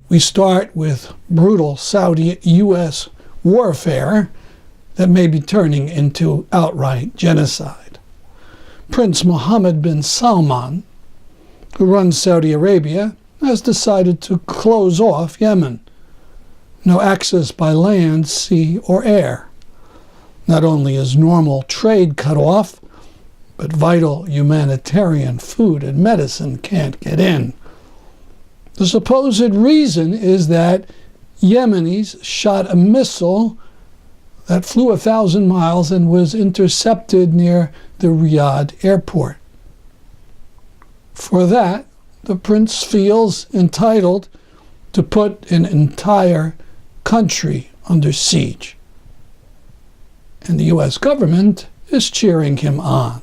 We start with brutal Saudi-U.S. warfare that may be turning into outright genocide. Prince Mohammed bin Salman, who runs Saudi Arabia, has decided to close off Yemen. No access by land, sea, or air. Not only is normal trade cut off, but vital humanitarian food and medicine can't get in. The supposed reason is that Yemenis shot a missile that flew 1,000 miles and was intercepted near the Riyadh airport. For that, the prince feels entitled to put an entire country under siege. And the U.S. government is cheering him on.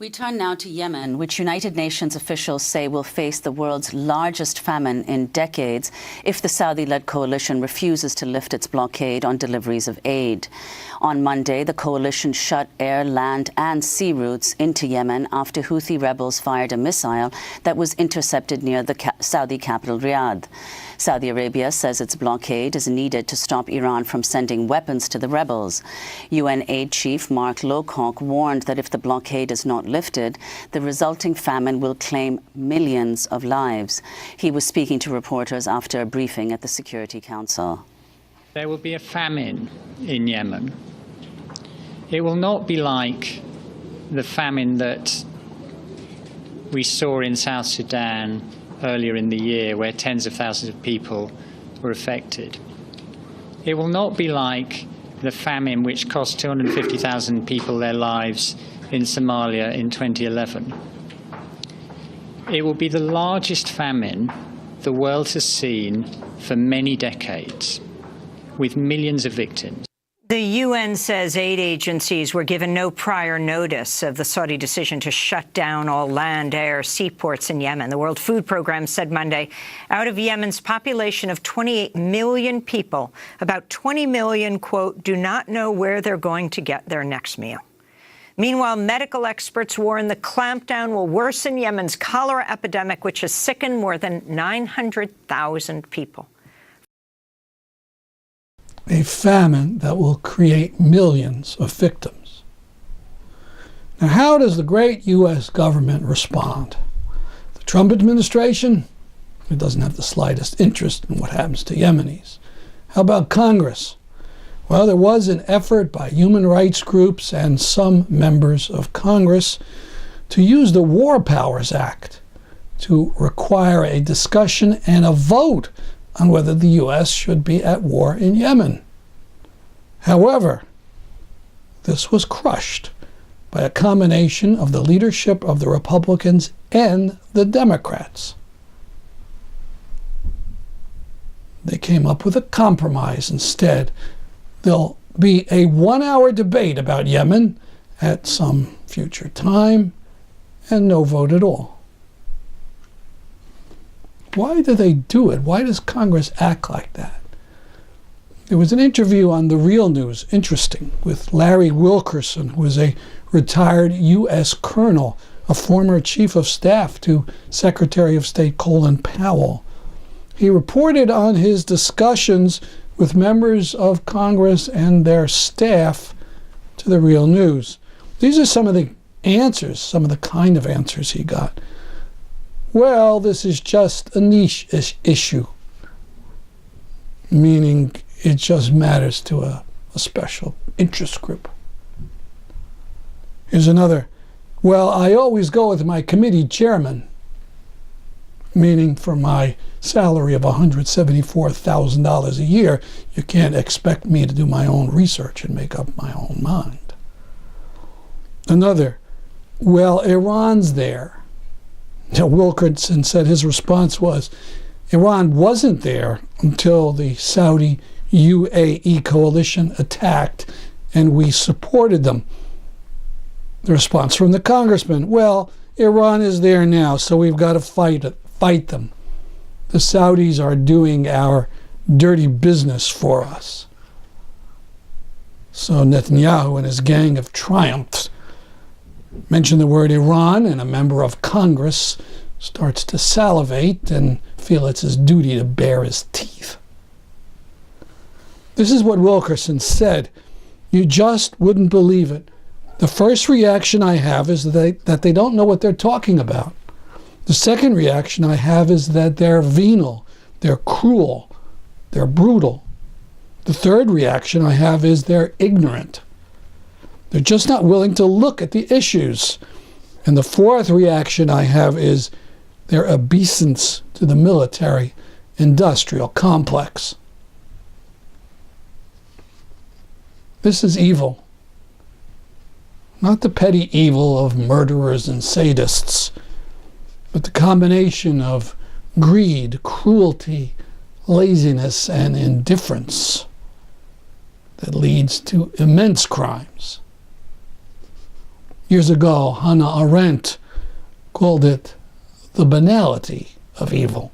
We turn now to Yemen, which United Nations officials say will face the world's largest famine in decades if the Saudi-led coalition refuses to lift its blockade on deliveries of aid. On Monday, the coalition shut air, land and sea routes into Yemen after Houthi rebels fired a missile that was intercepted near the Saudi capital, Riyadh. Saudi Arabia says its blockade is needed to stop Iran from sending weapons to the rebels. UN aid chief Mark Lowcock warned that if the blockade is not lifted, the resulting famine will claim millions of lives. He was speaking to reporters after a briefing at the Security Council. There will be a famine in Yemen. It will not be like the famine that we saw in South Sudan earlier in the year, where tens of thousands of people were affected. It will not be like the famine which cost 250,000 people their lives in Somalia in 2011. It will be the largest famine the world has seen for many decades, with millions of victims. The UN says aid agencies were given no prior notice of the Saudi decision to shut down all land, air, seaports in Yemen. The World Food Programme said Monday, out of Yemen's population of 28 million people, about 20 million, quote, do not know where they're going to get their next meal. Meanwhile, medical experts warn the clampdown will worsen Yemen's cholera epidemic, which has sickened more than 900,000 people. A famine that will create millions of victims. Now, how does the great U.S. government respond? The Trump administration? It doesn't have the slightest interest in what happens to Yemenis. How about Congress? Well, there was an effort by human rights groups and some members of Congress to use the War Powers Act to require a discussion and a vote on whether the U.S. should be at war in Yemen. However, this was crushed by a combination of the leadership of the Republicans and the Democrats. They came up with a compromise instead. There'll be a 1-hour debate about Yemen at some future time and no vote at all. Why do they do it? Why does Congress act like that? There was an interview on The Real News, interesting, with Larry Wilkerson, who is a retired U.S. colonel, a former chief of staff to Secretary of State Colin Powell. He reported on his discussions with members of Congress and their staff to The Real News. These are some of the answers, some of the kind of answers he got. Well, this is just a niche issue, meaning it just matters to a special interest group. Here's another. Well, I always go with my committee chairman, meaning for my salary of $174,000 a year, you can't expect me to do my own research and make up my own mind. Another. Well, Iran's there. Now, Wilkerson said his response was, Iran wasn't there until the Saudi-UAE coalition attacked, and we supported them. The response from the congressman, well, Iran is there now, so we've got to fight them. The Saudis are doing our dirty business for us. So Netanyahu and his gang of triumphs Mention the word Iran, and a member of Congress starts to salivate and feel it's his duty to bare his teeth. This is what Wilkerson said. You just wouldn't believe it. The first reaction I have is that they don't know what they're talking about. The second reaction I have is that they're venal, they're cruel, they're brutal. The third reaction I have is they're ignorant. They're just not willing to look at the issues. And the fourth reaction I have is their obeisance to the military-industrial complex. This is evil. Not the petty evil of murderers and sadists, but the combination of greed, cruelty, laziness, and indifference that leads to immense crimes. Years ago, Hannah Arendt called it the banality of evil.